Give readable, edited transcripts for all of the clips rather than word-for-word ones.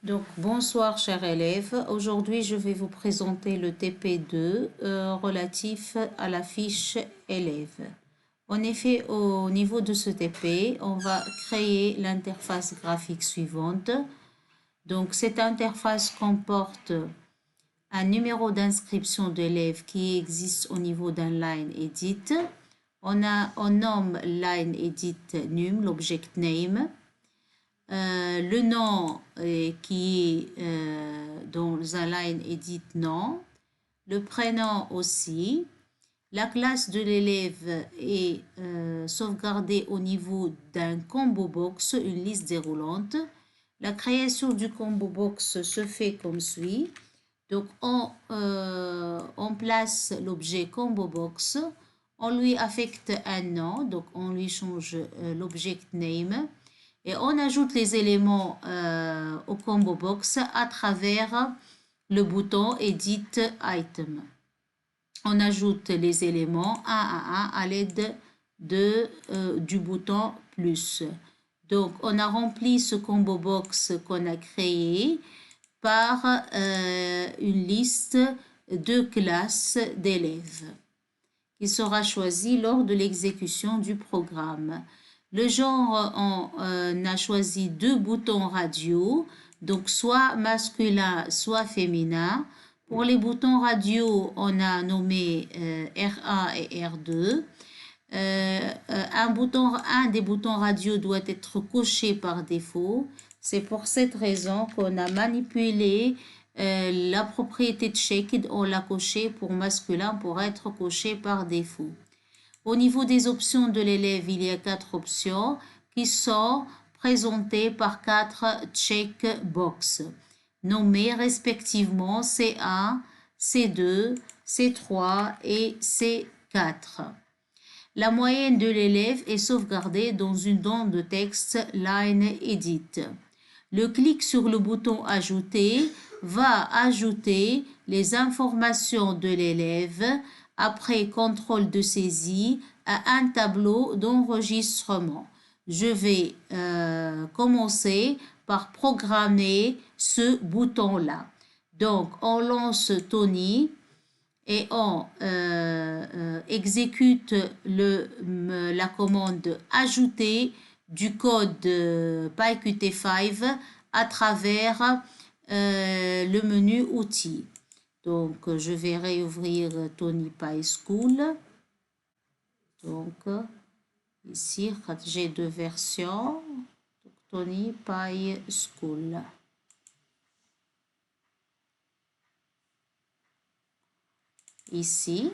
Donc, bonsoir chers élèves. Aujourd'hui, je vais vous présenter le TP2 relatif à la fiche élève. En effet, au niveau de ce TP, on va créer l'interface graphique suivante. Donc, cette interface comporte un numéro d'inscription d'élève qui existe au niveau d'un line edit. On nomme line edit num, l'object name. Le nom qui est dans un line edit nom, le prénom aussi. La classe de l'élève est sauvegardée au niveau d'un combo box, une liste déroulante. La création du combo box se fait comme suit. Donc on place l'objet combo box, on lui affecte un nom, donc on lui change l'object name. Et on ajoute les éléments au combo box à travers le bouton Edit Item. On ajoute les éléments un à l'aide du bouton plus. Donc, on a rempli ce combo box qu'on a créé par une liste de classes d'élèves qui sera choisie lors de l'exécution du programme. Le genre, on a choisi deux boutons radio, donc soit masculin, soit féminin. Pour les boutons radio, on a nommé R1 et R2. Un des boutons radio doit être coché par défaut. C'est pour cette raison qu'on a manipulé la propriété de checked, on l'a coché pour masculin pour être coché par défaut. Au niveau des options de l'élève, il y a 4 options qui sont présentées par 4 checkbox, nommées respectivement C1, C2, C3 et C4. La moyenne de l'élève est sauvegardée dans une bande de texte Line Edit. Le clic sur le bouton Ajouter va ajouter les informations de l'élève après contrôle de saisie à un tableau d'enregistrement. Je vais commencer par programmer ce bouton-là. Donc, on lance Tony et on exécute la commande ajouter du code PyQt5 à travers le menu outils. Donc, je vais réouvrir Tony PySchool. Donc, ici, j'ai deux versions. Tony PySchool. Ici.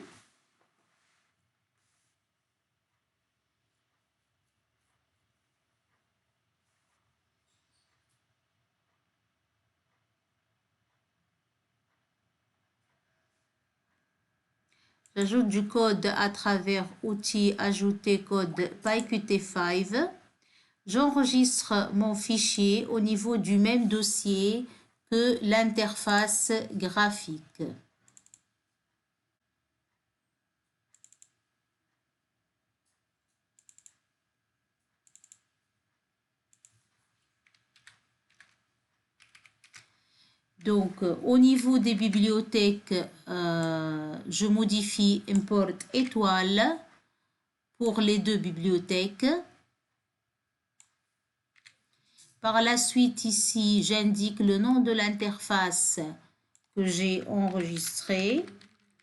J'ajoute du code à travers outils ajouter code PyQt5. J'enregistre mon fichier au niveau du même dossier que l'interface graphique. Donc, au niveau des bibliothèques, je modifie import étoile pour les deux bibliothèques. Par la suite, ici, j'indique le nom de l'interface que j'ai enregistrée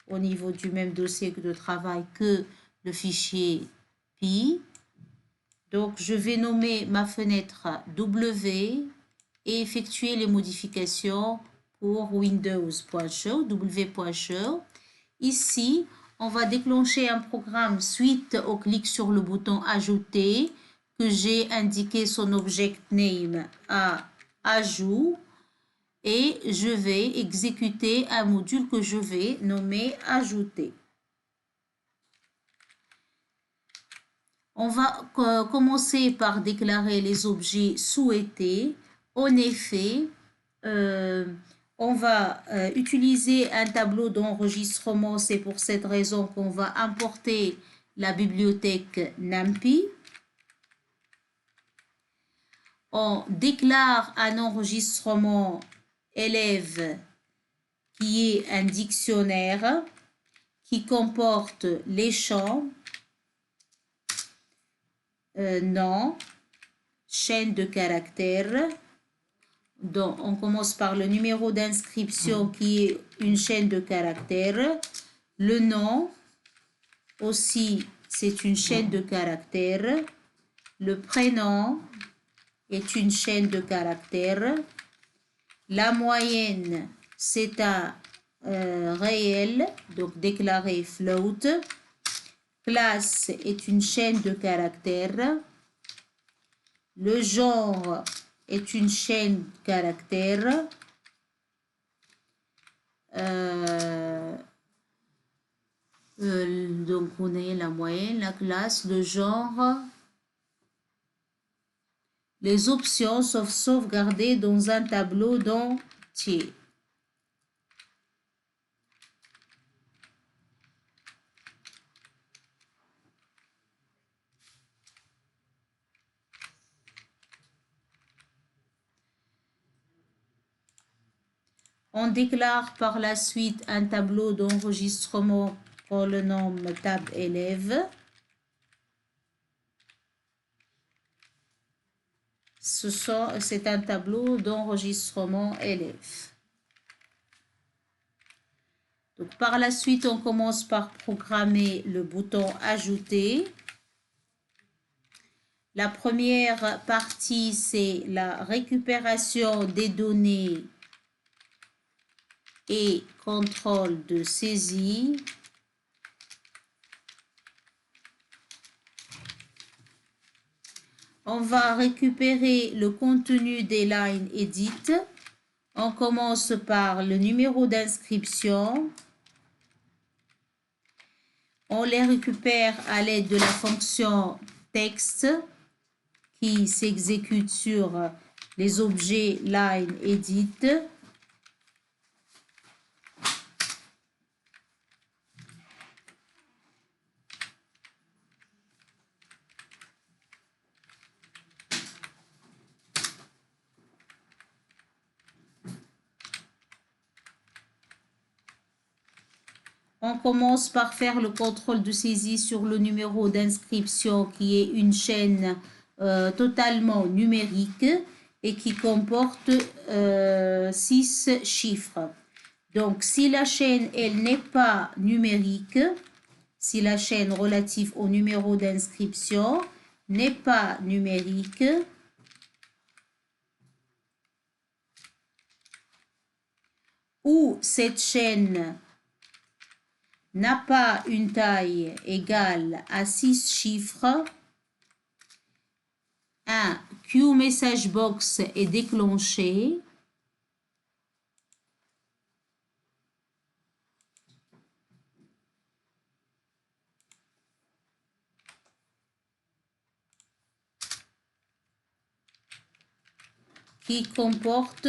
au niveau du même dossier de travail que le fichier Pi. Donc, je vais nommer ma fenêtre W et effectuer les modifications pour Windows.show, W.show. Ici, on va déclencher un programme suite au clic sur le bouton Ajouter que j'ai indiqué son object name à ajout et je vais exécuter un module que je vais nommer Ajouter. On va commencer par déclarer les objets souhaités. En effet, on va utiliser un tableau d'enregistrement. C'est pour cette raison qu'on va importer la bibliothèque NumPy. on déclare un enregistrement élève qui est un dictionnaire qui comporte les champs, nom, chaîne de caractères. Donc, on commence par le numéro d'inscription qui est une chaîne de caractères. Le nom aussi, c'est une chaîne de caractères. Le prénom est une chaîne de caractères. La moyenne, c'est un réel, donc déclaré float. Classe est une chaîne de caractères. Le genre est une chaîne de caractères. Donc on a la moyenne, la classe, le genre. Les options sont sauvegardées dans un tableau d'entier. On déclare par la suite un tableau d'enregistrement qu'on le nomme table élève. C'est un tableau d'enregistrement élève. Donc, par la suite, on commence par programmer le bouton Ajouter. La première partie, c'est la récupération des données et contrôle de saisie. On va récupérer le contenu des line edit. On commence par le numéro d'inscription. On les récupère à l'aide de la fonction texte qui s'exécute sur les objets line edit. On commence par faire le contrôle de saisie sur le numéro d'inscription qui est une chaîne totalement numérique et qui comporte 6 chiffres. Donc, si la chaîne, elle n'est pas numérique, si la chaîne relative au numéro d'inscription n'est pas numérique, ou cette chaîne n'a pas une taille égale à 6 chiffres, un Q message box est déclenché. Qui comporte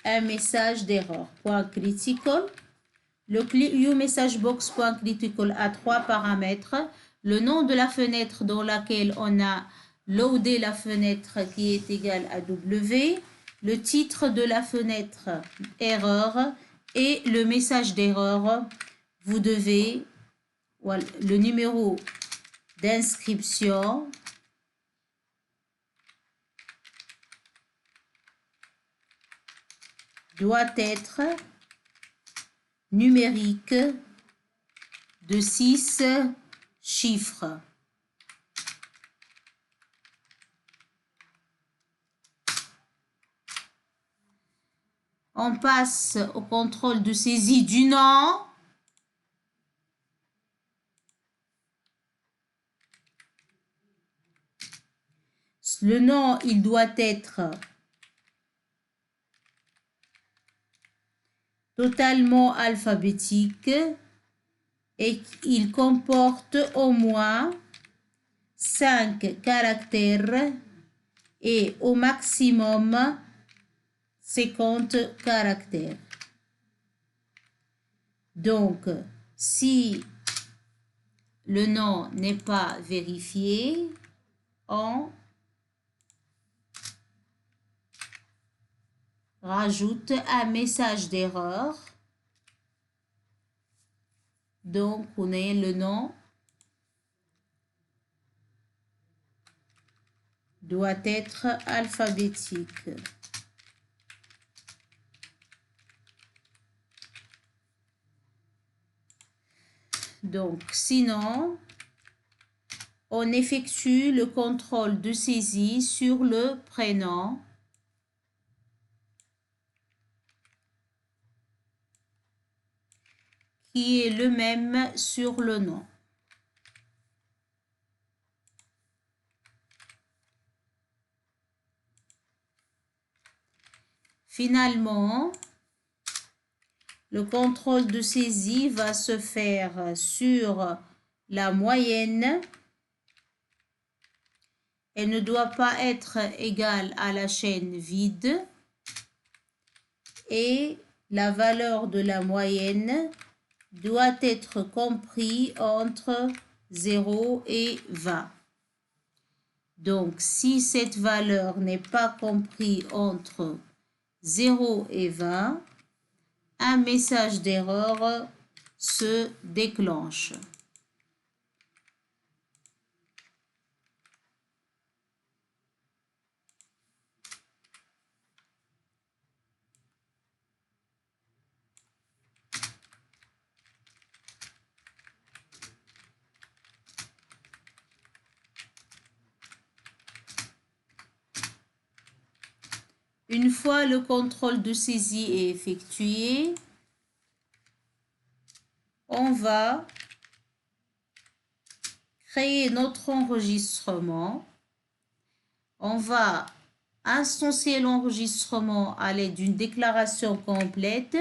un message d'erreur. Point critical. Le UMessageBox.critical a 3 paramètres. Le nom de la fenêtre dans laquelle on a loadé la fenêtre qui est égale à W. Le titre de la fenêtre erreur et le message d'erreur. Vous devez, voilà, le numéro d'inscription. Doit être numérique de 6 chiffres. On passe au contrôle de saisie du nom. Le nom, il doit être totalement alphabétique et il comporte au moins 5 caractères et au maximum 50 caractères. Donc, si le nom n'est pas vérifié, on rajoute un message d'erreur. Donc, on a le nom doit être alphabétique. Donc, sinon, on effectue le contrôle de saisie sur le prénom. Qui est le même sur le nom. Finalement, le contrôle de saisie va se faire sur la moyenne. Elle ne doit pas être égale à la chaîne vide. Et la valeur de la moyenne doit être comprise entre 0 et 20. Donc, si cette valeur n'est pas comprise entre 0 et 20, un message d'erreur se déclenche. Une fois le contrôle de saisie est effectué, on va créer notre enregistrement. On va instancier l'enregistrement à l'aide d'une déclaration complète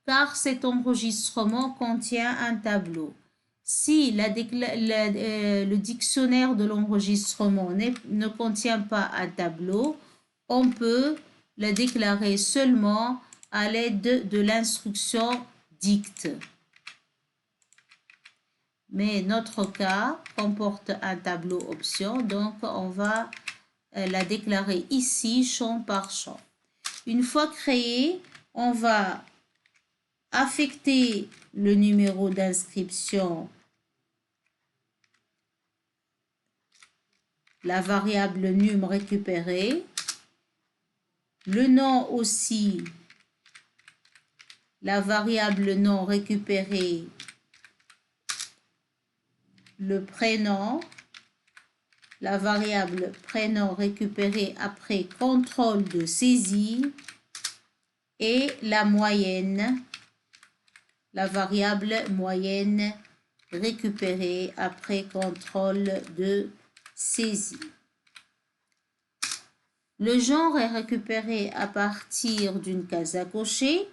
car cet enregistrement contient un tableau. Si le dictionnaire de l'enregistrement ne contient pas un tableau, on peut le déclarer seulement à l'aide de l'instruction dicte. Mais notre cas comporte un tableau option, donc on va la déclarer ici champ par champ. Une fois créé, on va affecter le numéro d'inscription, la variable num récupérée, le nom aussi, la variable nom récupérée, le prénom, la variable prénom récupérée après contrôle de saisie et la moyenne, la variable moyenne récupérée après contrôle de saisie. Le genre est récupéré à partir d'une case à cocher.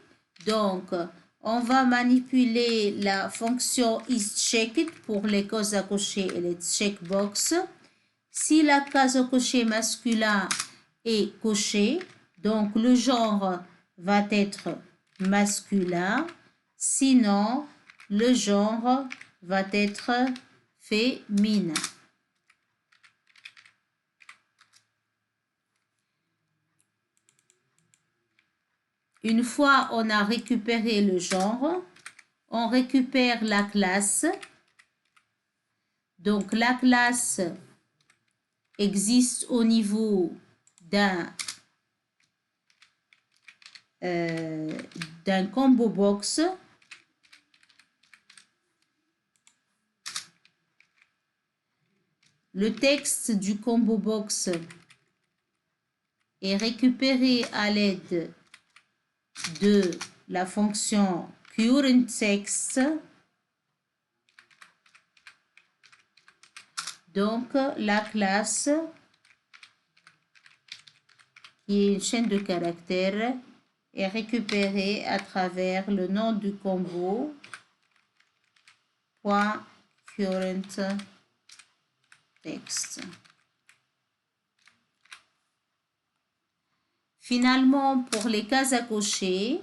Donc, on va manipuler la fonction isChecked pour les cases à cocher et les checkbox. Si la case à cocher masculin est cochée, donc le genre va être masculin. Sinon, le genre va être féminin. Une fois on a récupéré le genre, on récupère la classe. Donc la classe existe au niveau d'un combo box. Le texte du combo box est récupéré à l'aide de la fonction currentText. Donc, la classe, qui est une chaîne de caractères, est récupérée à travers le nom du combo .currentText. Finalement, pour les cases à cocher,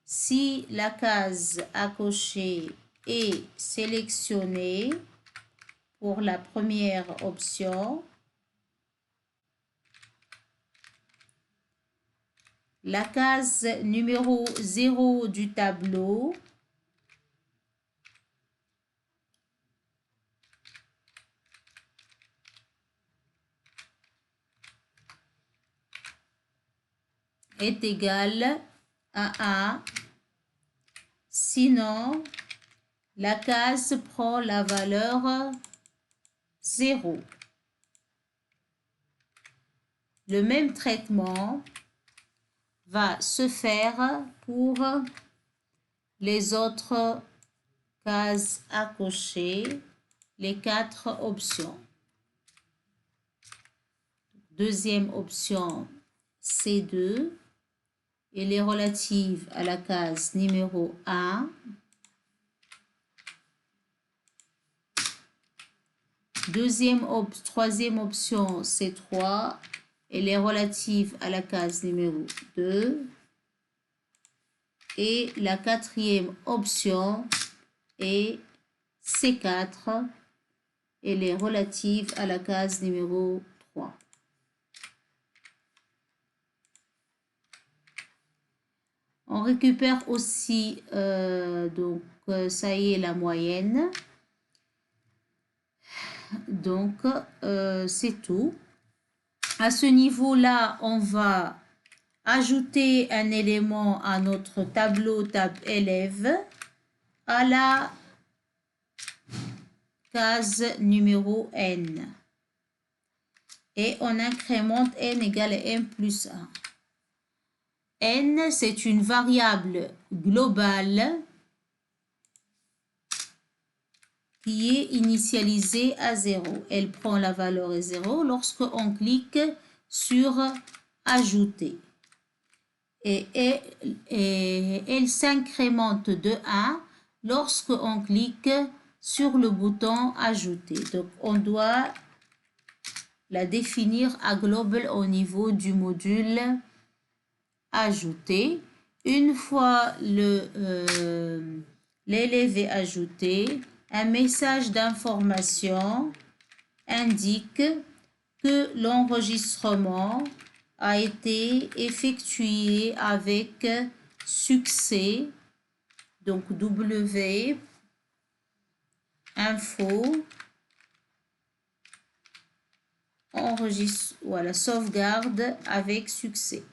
si la case à cocher est sélectionnée pour la première option, La case numéro 0 du tableau est égale à 1. Sinon, la case prend la valeur 0. Le même traitement va se faire pour les autres cases à cocher, les 4 options. Deuxième option, C2, elle est relative à la case numéro 1. Troisième option, C3, elle est relative à la case numéro 2. Et la quatrième option est C4, elle est relative à la case numéro 3. On récupère aussi, ça y est, la moyenne. Donc, c'est tout. À ce niveau-là, on va ajouter un élément à notre tableau tab élève à la case numéro n. Et on incrémente n égale à n plus 1. N, c'est une variable globale qui est initialisée à 0. Elle prend la valeur 0 lorsqu'on clique sur Ajouter. Et elle s'incrémente de 1 lorsqu'on clique sur le bouton Ajouter. Donc, on doit la définir à global au niveau du module Ajouter. Une fois l'élève est ajouté, un message d'information indique que l'enregistrement a été effectué avec succès. Donc W info enregistre, voilà, sauvegarde avec succès.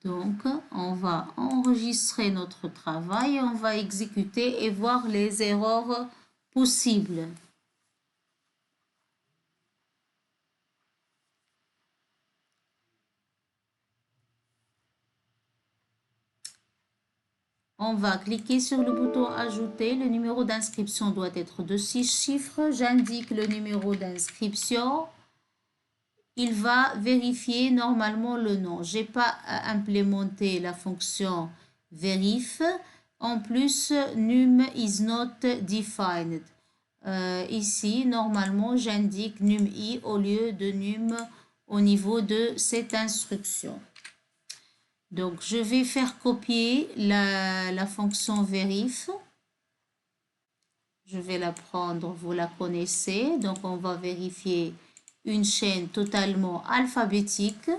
Donc, on va enregistrer notre travail, on va exécuter et voir les erreurs possibles. On va cliquer sur le bouton Ajouter. Le numéro d'inscription doit être de 6 chiffres. J'indique le numéro d'inscription. Il va vérifier normalement le nom. Je n'ai pas implémenté la fonction verif. En plus, num is not defined. Ici, normalement, j'indique num i au lieu de num au niveau de cette instruction. Donc, je vais faire copier la fonction verif. Je vais la prendre, vous la connaissez. Donc, on va vérifier une chaîne totalement alphabétique.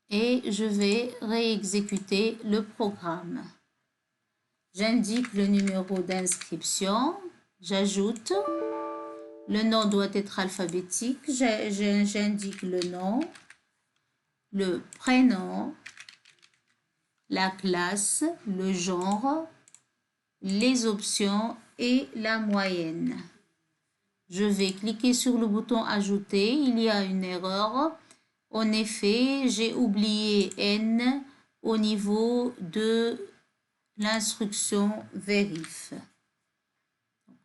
Et je vais réexécuter le programme. J'indique le numéro d'inscription. J'ajoute. Le nom doit être alphabétique. J'indique le nom, le prénom, la classe, le genre, les options et la moyenne. Je vais cliquer sur le bouton Ajouter. Il y a une erreur. En effet, j'ai oublié N au niveau de l'instruction vérif.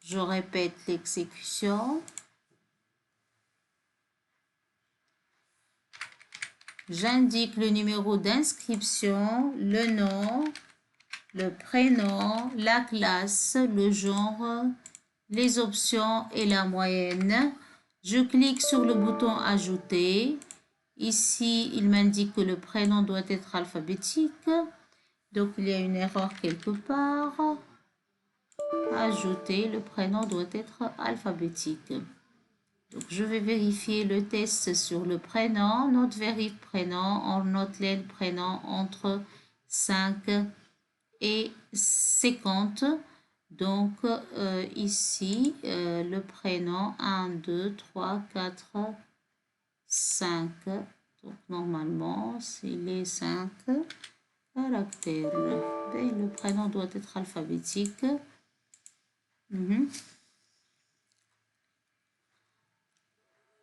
Je répète l'exécution. J'indique le numéro d'inscription, le nom, le prénom, la classe, le genre, les options et la moyenne. Je clique sur le bouton Ajouter. Ici, il m'indique que le prénom doit être alphabétique. Donc, il y a une erreur quelque part. Ajouter, le prénom doit être alphabétique. Donc, je vais vérifier le test sur le prénom. Notre vérif prénom, on note le prénom entre 5 et 50. Donc, ici, le prénom 1, 2, 3, 4, 5. Donc, normalement, c'est les 5 caractères. Et le prénom doit être alphabétique.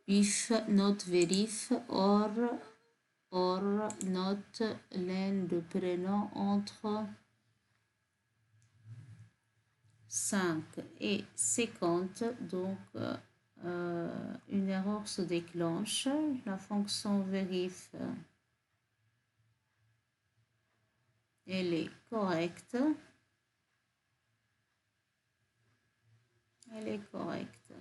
If not verif or note le prénom entre 5 et 50, donc une erreur se déclenche. La fonction vérif, elle est correcte. Elle est correcte.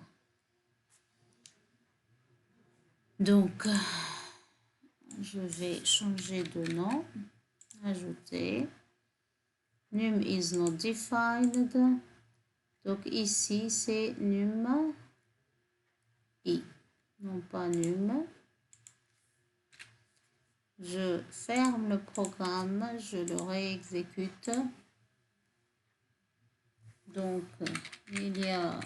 Donc, je vais changer de nom. Ajouter. Num is not defined. Donc ici, c'est num i, non pas num. Je ferme le programme, je le réexécute. Donc, il y a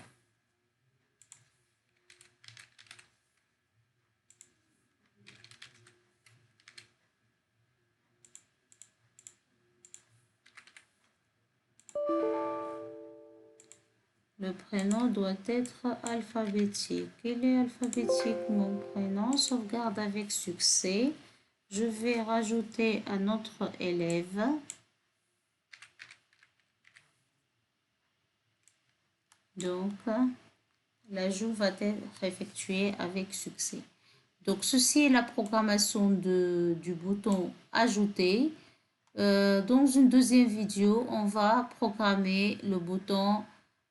le prénom doit être alphabétique. Il est alphabétique, mon prénom. Sauvegarde avec succès. Je vais rajouter un autre élève. Donc, l'ajout va être effectué avec succès. Donc, ceci est la programmation du bouton ajouter. Dans une deuxième vidéo, on va programmer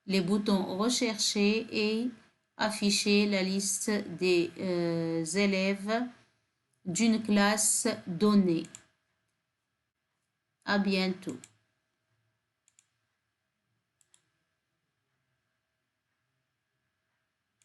les boutons rechercher et afficher la liste des élèves d'une classe donnée. À bientôt.